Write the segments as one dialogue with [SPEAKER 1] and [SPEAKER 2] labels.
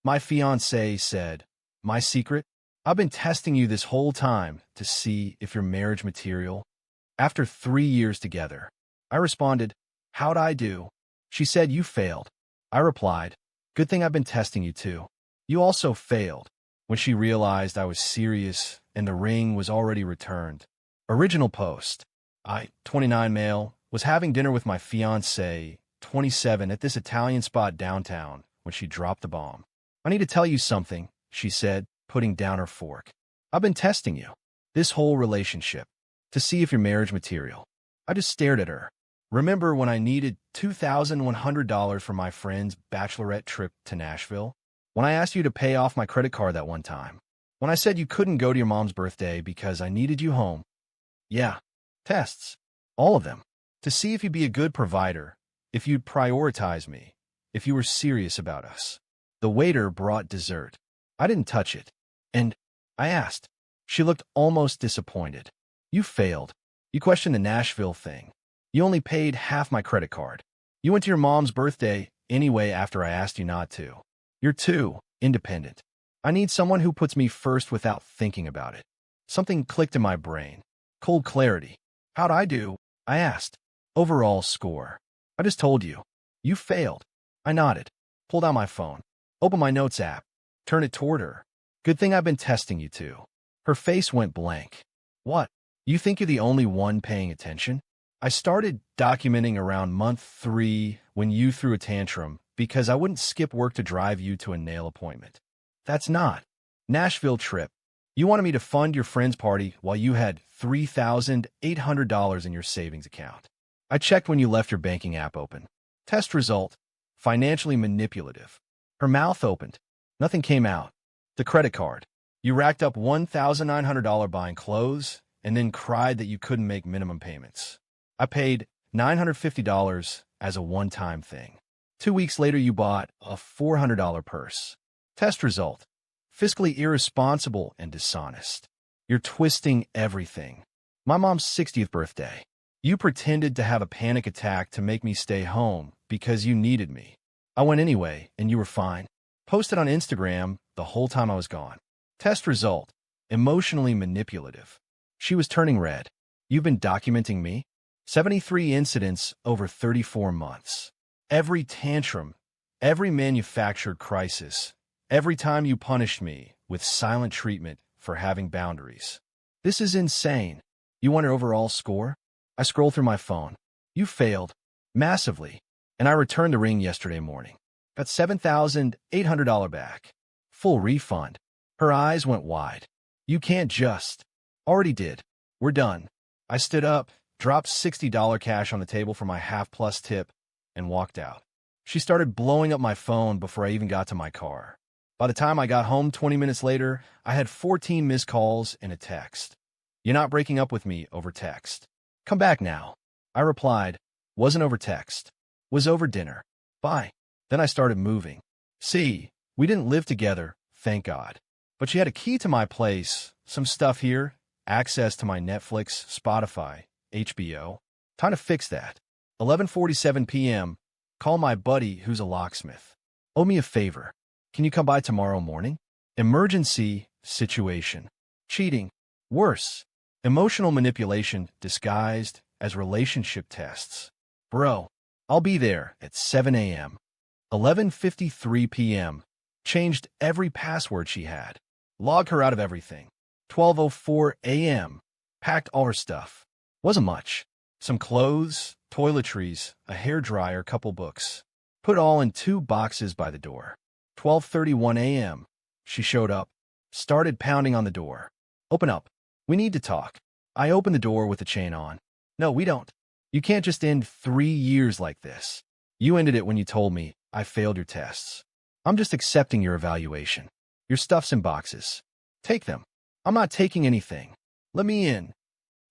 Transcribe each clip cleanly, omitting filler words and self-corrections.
[SPEAKER 1] My fiancée said, "My secret? I've been testing you this whole time to see if you're marriage material." After 3 years together, I responded, "How'd I do?" She said, "You failed." I replied, "Good thing I've been testing you too." You also failed. When she realized I was serious and the ring was already returned. Original post. I, 29 male, was having dinner with my fiancée, 27, at this Italian spot downtown when she dropped the bomb. "I need to tell you something," she said, putting down her fork. "I've been testing you, this whole relationship, to see if you're marriage material." I just stared at her. "Remember when I needed $2,100 for my friend's bachelorette trip to Nashville? When I asked you to pay off my credit card that one time? When I said you couldn't go to your mom's birthday because I needed you home?" Yeah, tests. All of them. To see if you'd be a good provider, if you'd prioritize me, if you were serious about us. The waiter brought dessert. I didn't touch it. And I asked. She looked almost disappointed. "You failed. You questioned the Nashville thing. You only paid half my credit card. You went to your mom's birthday anyway after I asked you not to. You're too independent. I need someone who puts me first without thinking about it." Something clicked in my brain. Cold clarity. "How'd I do?" I asked. "Overall score." "I just told you. You failed." I nodded, pulled out my phone, opened my notes app, turned it toward her. "Good thing I've been testing you too." Her face went blank. "What? You think you're the only one paying attention?" I started documenting around month 3 when you threw a tantrum because I wouldn't skip work to drive you to a nail appointment. That's not. Nashville trip. You wanted me to fund your friend's party while you had $3,800 in your savings account. I checked when you left your banking app open. Test result, financially manipulative. Her mouth opened. Nothing came out. The credit card. You racked up $1,900 buying clothes and then cried that you couldn't make minimum payments. I paid $950 as a one-time thing. 2 weeks later, you bought a $400 purse. Test result, fiscally irresponsible and dishonest. You're twisting everything. My mom's 60th birthday. You pretended to have a panic attack to make me stay home because you needed me. I went anyway, and you were fine. Posted on Instagram the whole time I was gone. Test result, emotionally manipulative. She was turning red. You've been documenting me? 73 incidents over 34 months. Every tantrum, every manufactured crisis, every time you punished me with silent treatment for having boundaries. This is insane. You want your overall score? I scroll through my phone. You failed. Massively. And I returned the ring yesterday morning. Got $7,800 back. Full refund. Her eyes went wide. You can't just. Already did. We're done. I stood up, dropped $60 cash on the table for my half-plus tip, and walked out. She started blowing up my phone before I even got to my car. By the time I got home 20 minutes later, I had 14 missed calls and a text. "You're not breaking up with me over text. Come back now." I replied, "Wasn't over text. Was over dinner. Bye." Then I started moving. See, we didn't live together, thank God. But she had a key to my place, some stuff here, access to my Netflix, Spotify, HBO. Time to fix that. 11:47 p.m. Call my buddy who's a locksmith. "Owe me a favor. Can you come by tomorrow morning?" Emergency situation. Cheating. Worse. Emotional manipulation disguised as relationship tests. "Bro, I'll be there at 7 a.m. 11:53 p.m. Changed every password she had. Logged her out of everything. 12:04 a.m. Packed all her stuff. Wasn't much. Some clothes, toiletries, a hairdryer, couple books. Put all in 2 boxes by the door. 12:31 a.m. She showed up. Started pounding on the door. "Open up. We need to talk." I opened the door with the chain on. "No, we don't. You can't just end 3 years like this. You ended it when you told me I failed your tests. I'm just accepting your evaluation. Your stuff's in boxes. Take them. I'm not taking anything. Let me in."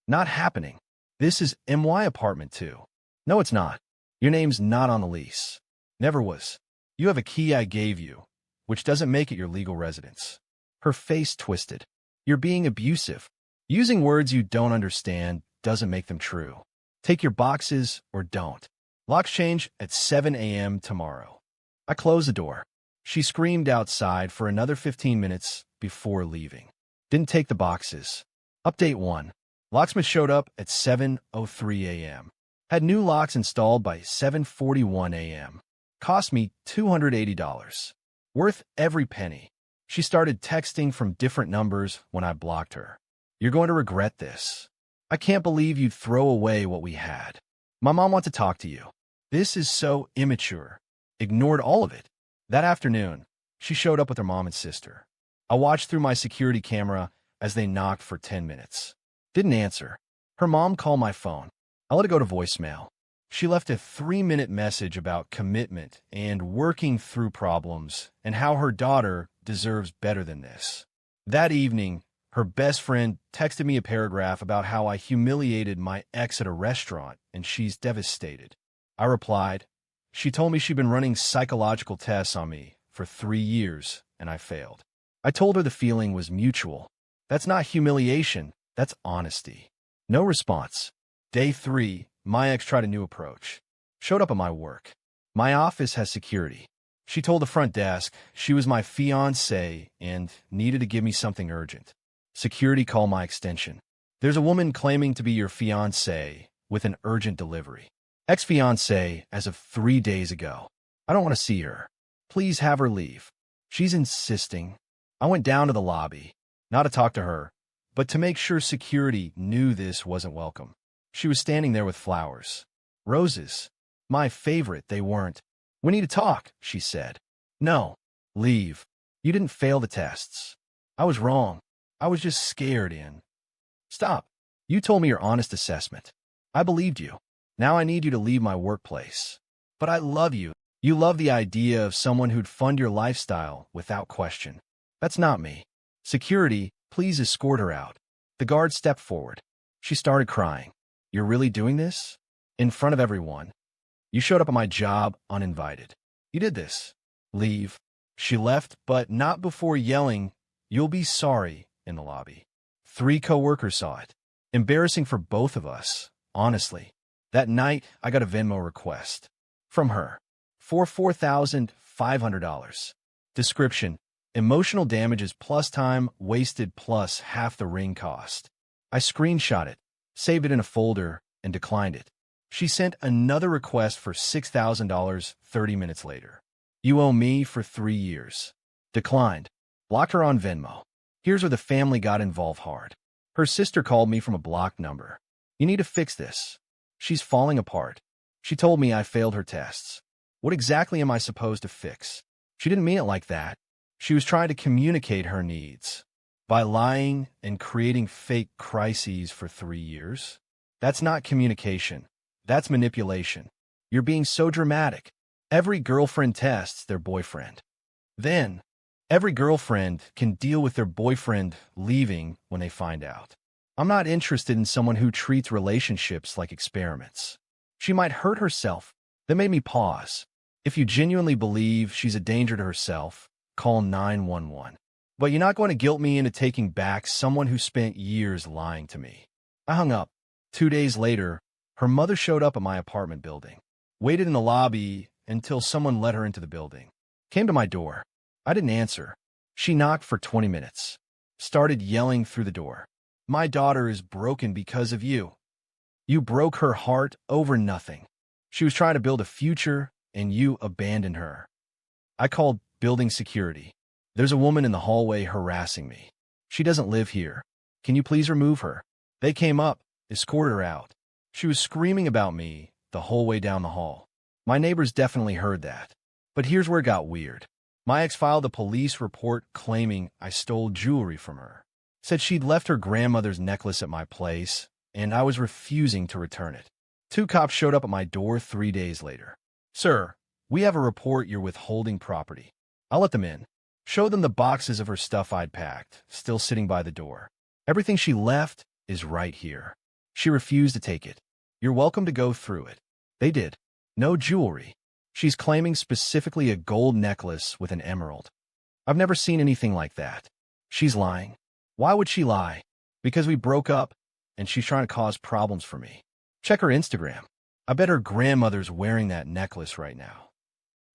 [SPEAKER 1] Not happening. This is MY apartment 2. No, it's not. Your name's not on the lease. Never was. You have a key I gave you, which doesn't make it your legal residence. Her face twisted. You're being abusive. Using words you don't understand doesn't make them true. Take your boxes or don't. Locks change at 7 a.m. tomorrow. I closed the door. She screamed outside for another 15 minutes before leaving. Didn't take the boxes. Update 1. Locksmith showed up at 7:03 a.m. Had new locks installed by 7:41 a.m. Cost me $280. Worth every penny. She started texting from different numbers when I blocked her. You're going to regret this. I can't believe you'd throw away what we had. My mom wants to talk to you. This is so immature. Ignored all of it. That afternoon, she showed up with her mom and sister. I watched through my security camera as they knocked for 10 minutes. Didn't answer. Her mom called my phone. I let it go to voicemail. She left a 3-minute message about commitment and working through problems and how her daughter deserves better than this. That evening, her best friend texted me a paragraph about how I humiliated my ex at a restaurant and she's devastated. I replied, she told me she'd been running psychological tests on me for 3 years and I failed. I told her the feeling was mutual. That's not humiliation, that's honesty. No response. Day 3, my ex tried a new approach. Showed up at my work. My office has security. She told the front desk she was my fiancée and needed to give me something urgent. Security called my extension. There's a woman claiming to be your fiancée with an urgent delivery. Ex-fiancée as of 3 days ago. I don't want to see her. Please have her leave. She's insisting. I went down to the lobby, not to talk to her, but to make sure security knew this wasn't welcome. She was standing there with flowers. Roses. My favorite, they weren't. We need to talk, she said. No. Leave. You didn't fail the tests. I was wrong. I was just scared in. Stop. You told me your honest assessment. I believed you. Now I need you to leave my workplace. But I love you. You love the idea of someone who'd fund your lifestyle without question. That's not me. Security, please escort her out. The guard stepped forward. She started crying. You're really doing this? In front of everyone. You showed up at my job uninvited. You did this. Leave. She left, but not before yelling, you'll be sorry, in the lobby. 3 coworkers saw it. Embarrassing for both of us, honestly. That night, I got a Venmo request. From her. For $4,500. Description. Emotional damages plus time wasted plus half the ring cost. I screenshot it, saved it in a folder, and declined it. She sent another request for $6,000 30 minutes later. You owe me for 3 years. Declined. Blocked her on Venmo. Here's where the family got involved hard. Her sister called me from a blocked number. You need to fix this. She's falling apart. She told me I failed her tests. What exactly am I supposed to fix? She didn't mean it like that. She was trying to communicate her needs. By lying and creating fake crises for 3 years? That's not communication. That's manipulation. You're being so dramatic. Every girlfriend tests their boyfriend. Then, every girlfriend can deal with their boyfriend leaving when they find out. I'm not interested in someone who treats relationships like experiments. She might hurt herself. That made me pause. If you genuinely believe she's a danger to herself, call 911. But you're not going to guilt me into taking back someone who spent years lying to me. I hung up. 2 days later, her mother showed up at my apartment building. Waited in the lobby until someone let her into the building. Came to my door. I didn't answer. She knocked for 20 minutes. Started yelling through the door. My daughter is broken because of you. You broke her heart over nothing. She was trying to build a future, and you abandoned her. I called building security. There's a woman in the hallway harassing me. She doesn't live here. Can you please remove her? They came up, escorted her out. She was screaming about me the whole way down the hall. My neighbors definitely heard that. But here's where it got weird. My ex filed a police report claiming I stole jewelry from her. Said she'd left her grandmother's necklace at my place, and I was refusing to return it. 2 cops showed up at my door 3 days later. Sir, we have a report you're withholding property. I'll let them in. Show them the boxes of her stuff I'd packed, still sitting by the door. Everything she left is right here. She refused to take it. You're welcome to go through it. They did. No jewelry. She's claiming specifically a gold necklace with an emerald. I've never seen anything like that. She's lying. Why would she lie? Because we broke up, and she's trying to cause problems for me. Check her Instagram. I bet her grandmother's wearing that necklace right now.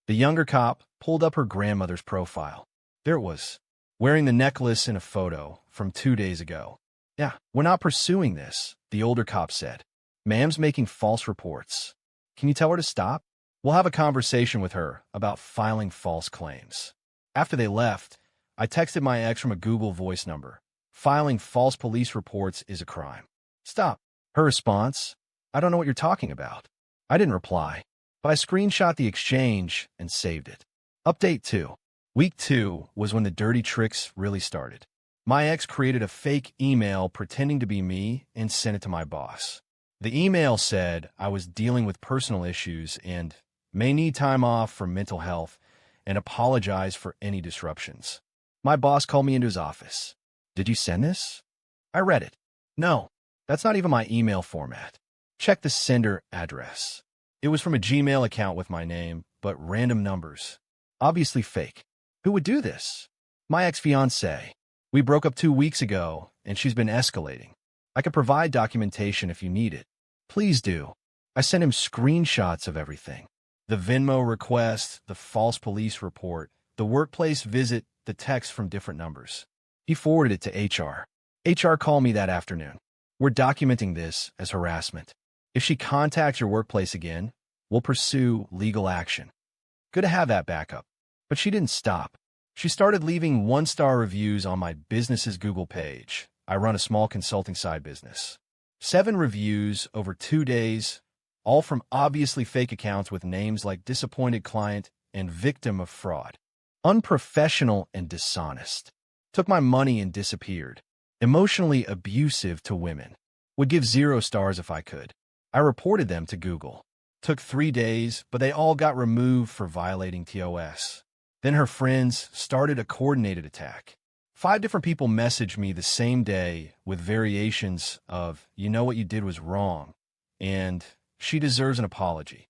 [SPEAKER 1] The younger cop pulled up her grandmother's profile. There it was, wearing the necklace in a photo from 2 days ago. Yeah, we're not pursuing this, the older cop said. Ma'am's making false reports. Can you tell her to stop? We'll have a conversation with her about filing false claims. After they left, I texted my ex from a Google Voice number. Filing false police reports is a crime. Stop. Her response, I don't know what you're talking about. I didn't reply, but I screenshot the exchange and saved it. Update 2. Week 2 was when the dirty tricks really started. My ex created a fake email pretending to be me and sent it to my boss. The email said I was dealing with personal issues and may need time off for mental health and apologize for any disruptions. My boss called me into his office. Did you send this? I read it. No, that's not even my email format. Check the sender address. It was from a Gmail account with my name, but random numbers. Obviously fake. Who would do this? My ex-fiancée. We broke up 2 weeks ago, and she's been escalating. I could provide documentation if you need it. Please do. I sent him screenshots of everything. The Venmo request, the false police report, the workplace visit, the text from different numbers. He forwarded it to HR. HR called me that afternoon. We're documenting this as harassment. If she contacts your workplace again, we'll pursue legal action. Good to have that backup. But she didn't stop. She started leaving 1-star reviews on my business's Google page. I run a small consulting side business. 7 reviews over 2 days, all from obviously fake accounts with names like disappointed client and victim of fraud. Unprofessional and dishonest. Took my money and disappeared. Emotionally abusive to women. Would give 0 stars if I could. I reported them to Google. Took 3 days, but they all got removed for violating TOS. Then her friends started a coordinated attack. 5 different people messaged me the same day with variations of, you know what you did was wrong, and she deserves an apology.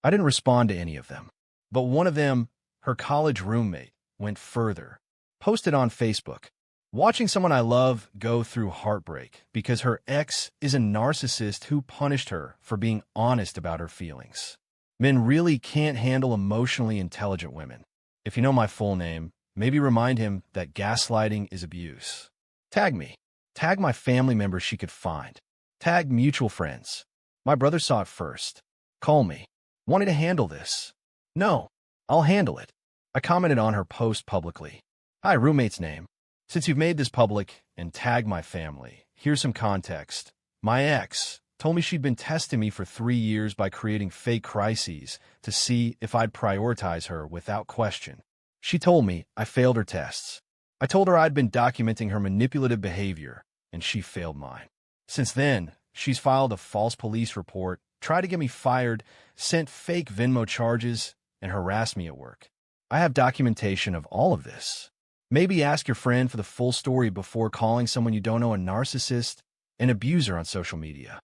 [SPEAKER 1] I didn't respond to any of them. But one of them, her college roommate, went further. Posted on Facebook. Watching someone I love go through heartbreak because her ex is a narcissist who punished her for being honest about her feelings. Men really can't handle emotionally intelligent women. If you know my full name, maybe remind him that gaslighting is abuse. Tag me. Tag my family members she could find. Tag mutual friends. My brother saw it first. Call me. Wanting to handle this. No, I'll handle it. I commented on her post publicly. Hi, roommate's name. Since you've made this public and tagged my family, here's some context. My ex told me she'd been testing me for 3 years by creating fake crises to see if I'd prioritize her without question. She told me I failed her tests. I told her I'd been documenting her manipulative behavior, and she failed mine. Since then, she's filed a false police report, tried to get me fired, sent fake Venmo charges, and harassed me at work. I have documentation of all of this. Maybe ask your friend for the full story before calling someone you don't know a narcissist, an abuser on social media.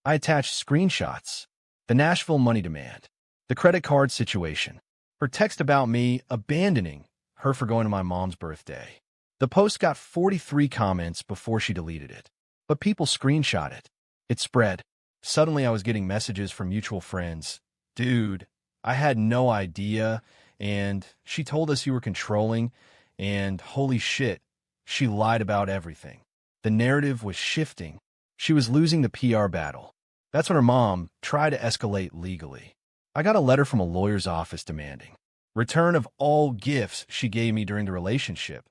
[SPEAKER 1] I attached screenshots, the Nashville money demand, the credit card situation, her text about me abandoning her for going to my mom's birthday. The post got 43 comments before she deleted it, but people screenshot it. It spread. Suddenly I was getting messages from mutual friends. Dude, I had no idea, and she told us you were controlling, and holy shit, she lied about everything. The narrative was shifting. She was losing the PR battle. That's when her mom tried to escalate legally. I got a letter from a lawyer's office demanding return of all gifts she gave me during the relationship,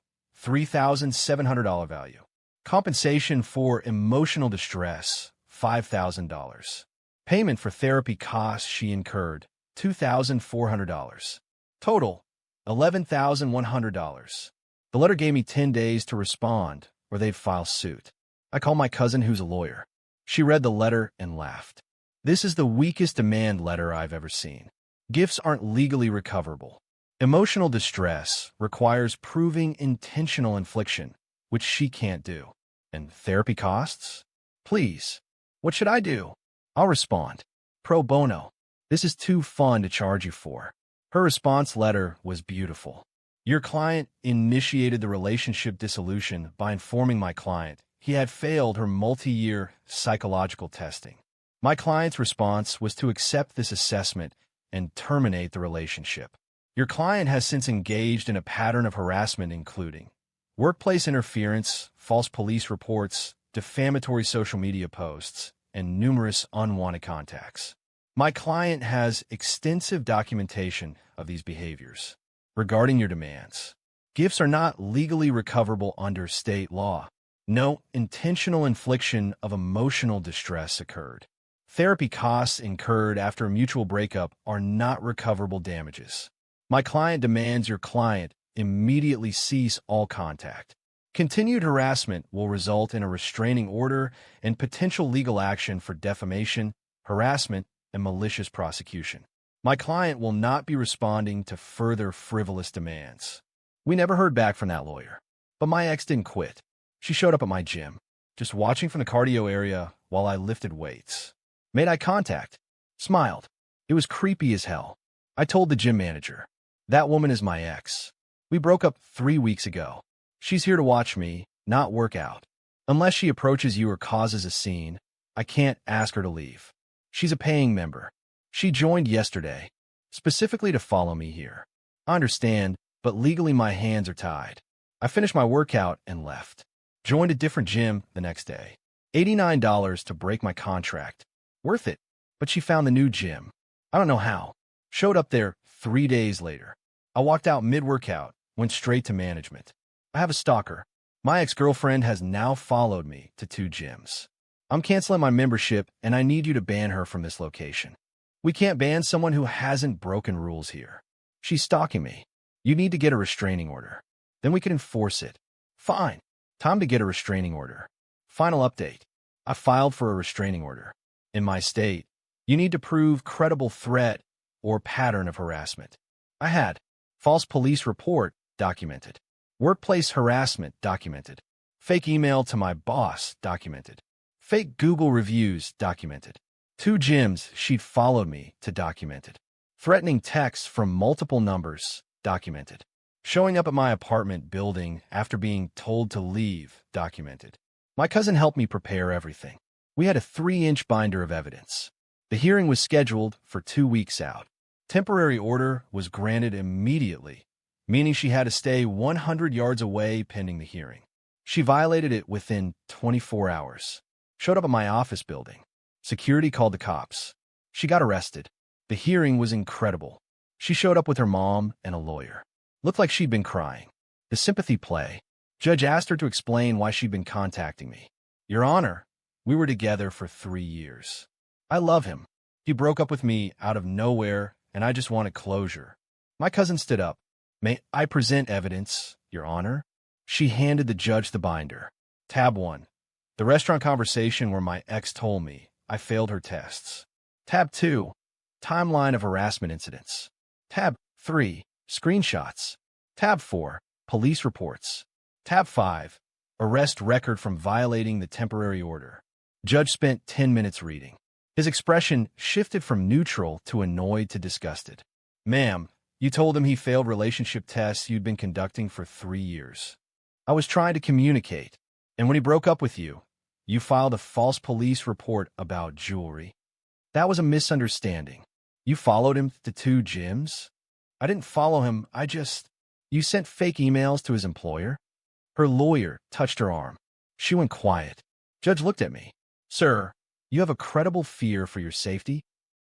[SPEAKER 1] $3,700 value. Compensation for emotional distress, $5,000. Payment for therapy costs she incurred, $2,400. Total, $11,100. The letter gave me 10 days to respond, or they'd file suit. I called my cousin who's a lawyer. She read the letter and laughed. This is the weakest demand letter I've ever seen. Gifts aren't legally recoverable. Emotional distress requires proving intentional infliction, which she can't do. And therapy costs? Please, what should I do? I'll respond. Pro bono. This is too fun to charge you for. Her response letter was beautiful. Your client initiated the relationship dissolution by informing my client he had failed her multi-year psychological testing. My client's response was to accept this assessment and terminate the relationship. Your client has since engaged in a pattern of harassment including workplace interference, false police reports, defamatory social media posts, and numerous unwanted contacts. My client has extensive documentation of these behaviors. Regarding your demands, gifts are not legally recoverable under state law. No intentional infliction of emotional distress occurred. Therapy costs incurred after a mutual breakup are not recoverable damages. My client demands your client immediately cease all contact. Continued harassment will result in a restraining order and potential legal action for defamation, harassment, and malicious prosecution. My client will not be responding to further frivolous demands. We never heard back from that lawyer. But my ex didn't quit. She showed up at my gym, just watching from the cardio area while I lifted weights. Made eye contact. Smiled. It was creepy as hell. I told the gym manager, "That woman is my ex. We broke up 3 weeks ago. She's here to watch me, not work out. Unless she approaches you or causes a scene, I can't ask her to leave. She's a paying member. She joined yesterday, specifically to follow me here. I understand, but legally my hands are tied." I finished my workout and left. Joined a different gym the next day. $89 to break my contract. Worth it. But she found the new gym. I don't know how. Showed up there 3 days later. I walked out mid-workout, went straight to management. I have a stalker. My ex-girlfriend has now followed me to 2 gyms. I'm canceling my membership, and I need you to ban her from this location. We can't ban someone who hasn't broken rules here. She's stalking me. You need to get a restraining order. Then we can enforce it. Fine. Time to get a restraining order. Final update. I filed for a restraining order. In my state, you need to prove credible threat or pattern of harassment. I had false police report documented. Workplace harassment documented. Fake email to my boss documented. Fake Google reviews documented. 2 gyms she'd followed me to documented. Threatening texts from multiple numbers documented. Showing up at my apartment building after being told to leave documented. My cousin helped me prepare everything. We had a 3-inch binder of evidence. The hearing was scheduled for 2 weeks out. Temporary order was granted immediately, meaning she had to stay 100 yards away pending the hearing. She violated it within 24 hours. Showed up at my office building. Security called the cops. She got arrested. The hearing was incredible. She showed up with her mom and a lawyer. Looked like she'd been crying. The sympathy play. Judge asked her to explain why she'd been contacting me. "Your Honor, we were together for 3 years. I love him. He broke up with me out of nowhere, and I just wanted closure." My cousin stood up. "May I present evidence, Your Honor?" She handed the judge the binder. Tab 1. The restaurant conversation where my ex told me I failed her tests. Tab 2. Timeline of harassment incidents. Tab 3. Screenshots. Tab 4. Police reports. Tab 5. Arrest record from violating the temporary order. Judge spent 10 minutes reading. His expression shifted from neutral to annoyed to disgusted. "Ma'am, you told him he failed relationship tests you'd been conducting for 3 years. I was trying to communicate, and when he broke up with you, you filed a false police report about jewelry. That was a misunderstanding. You followed him to 2 gyms? I didn't follow him, You sent fake emails to his employer?" Her lawyer touched her arm. She went quiet. Judge looked at me. "Sir, you have a credible fear for your safety?"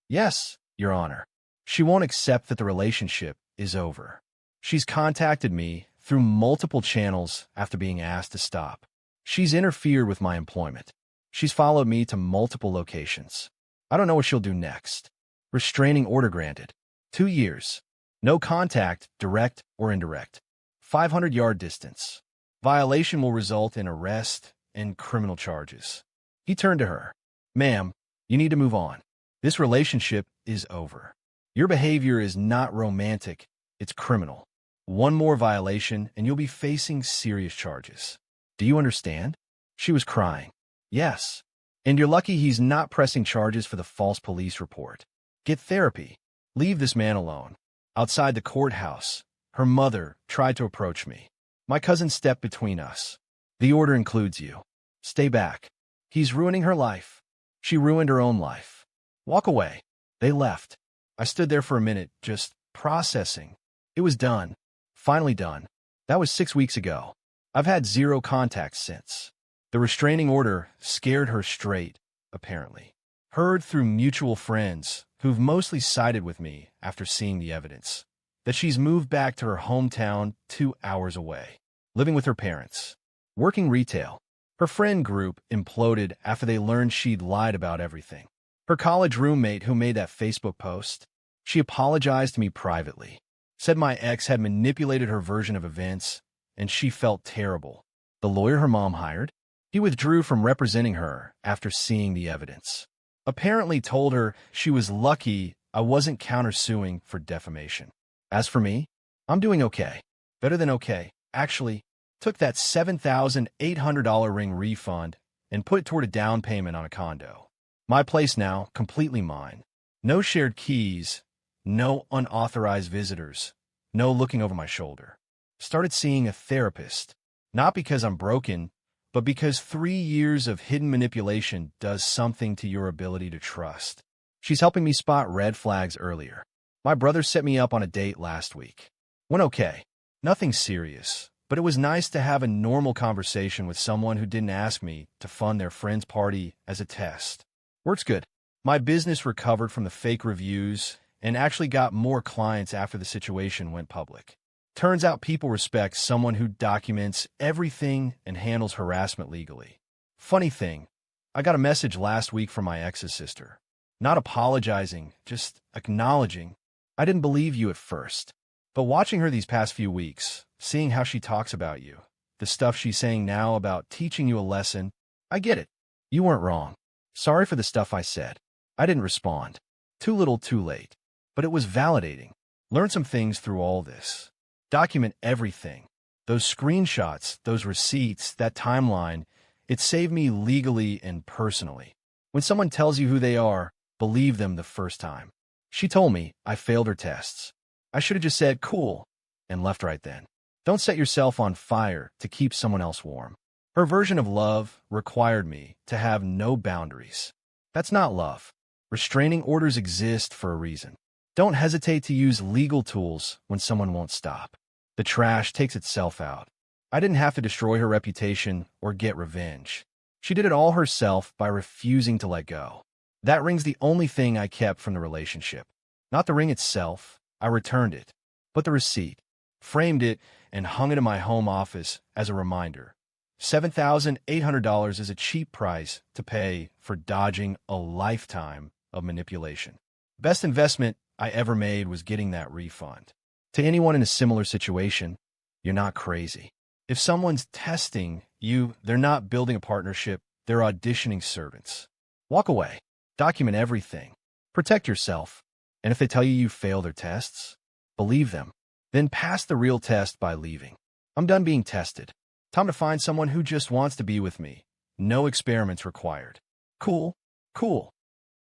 [SPEAKER 1] "Yes, Your Honor." She won't accept that the relationship is over. She's contacted me through multiple channels after being asked to stop. She's interfered with my employment. She's followed me to multiple locations. I don't know what she'll do next. Restraining order granted. 2 years. No contact, direct or indirect. 500-yard distance. Violation will result in arrest and criminal charges. He turned to her. "Ma'am, you need to move on. This relationship is over. Your behavior is not romantic, it's criminal. 1 more violation and you'll be facing serious charges. Do you understand?" She was crying. "Yes. And you're lucky he's not pressing charges for the false police report. Get therapy. Leave this man alone." Outside the courthouse, her mother tried to approach me. My cousin stepped between us. "The order includes you. Stay back. He's ruining her life. She ruined her own life. Walk away." They left. I stood there for a minute, just processing. It was done. Finally done. That was 6 weeks ago. I've had zero contact since. The restraining order scared her straight, apparently. Heard through mutual friends who've mostly sided with me after seeing the evidence that she's moved back to her hometown 2 hours away, living with her parents, working retail. Her friend group imploded after they learned she'd lied about everything. Her college roommate who made that Facebook post, she apologized to me privately, said my ex had manipulated her version of events, and she felt terrible. The lawyer her mom hired, he withdrew from representing her after seeing the evidence. Apparently told her she was lucky I wasn't countersuing for defamation. As for me, I'm doing okay. Better than okay. Actually, took that $7,800 ring refund and put it toward a down payment on a condo. My place now, completely mine. No shared keys, no unauthorized visitors, no looking over my shoulder. Started seeing a therapist, not because I'm broken, but because 3 years of hidden manipulation does something to your ability to trust. She's helping me spot red flags earlier. My brother set me up on a date last week. Went okay. Nothing serious, but it was nice to have a normal conversation with someone who didn't ask me to fund their friend's party as a test. Works good. My business recovered from the fake reviews and actually got more clients after the situation went public. Turns out people respect someone who documents everything and handles harassment legally. Funny thing, I got a message last week from my ex's sister. Not apologizing, just acknowledging. I didn't believe you at first. But watching her these past few weeks, seeing how she talks about you, the stuff she's saying now about teaching you a lesson, I get it. You weren't wrong. Sorry for the stuff I said. I didn't respond. Too little, too late. But it was validating. Learn some things through all this. Document everything. Those screenshots, those receipts, that timeline, it saved me legally and personally. When someone tells you who they are, believe them the first time. She told me I failed her tests. I should have just said, cool, and left right then. Don't set yourself on fire to keep someone else warm. Her version of love required me to have no boundaries. That's not love. Restraining orders exist for a reason. Don't hesitate to use legal tools when someone won't stop. The trash takes itself out. I didn't have to destroy her reputation or get revenge. She did it all herself by refusing to let go. That ring's the only thing I kept from the relationship. Not the ring itself. I returned it, but the receipt. Framed it and hung it in my home office as a reminder. $7,800 is a cheap price to pay for dodging a lifetime of manipulation. Best investment I ever made was getting that refund. To anyone in a similar situation, you're not crazy. If someone's testing you, they're not building a partnership, they're auditioning servants. Walk away. Document everything. Protect yourself. And if they tell you failed their tests, believe them. Then pass the real test by leaving. I'm done being tested. Time to find someone who just wants to be with me. No experiments required. Cool? Cool.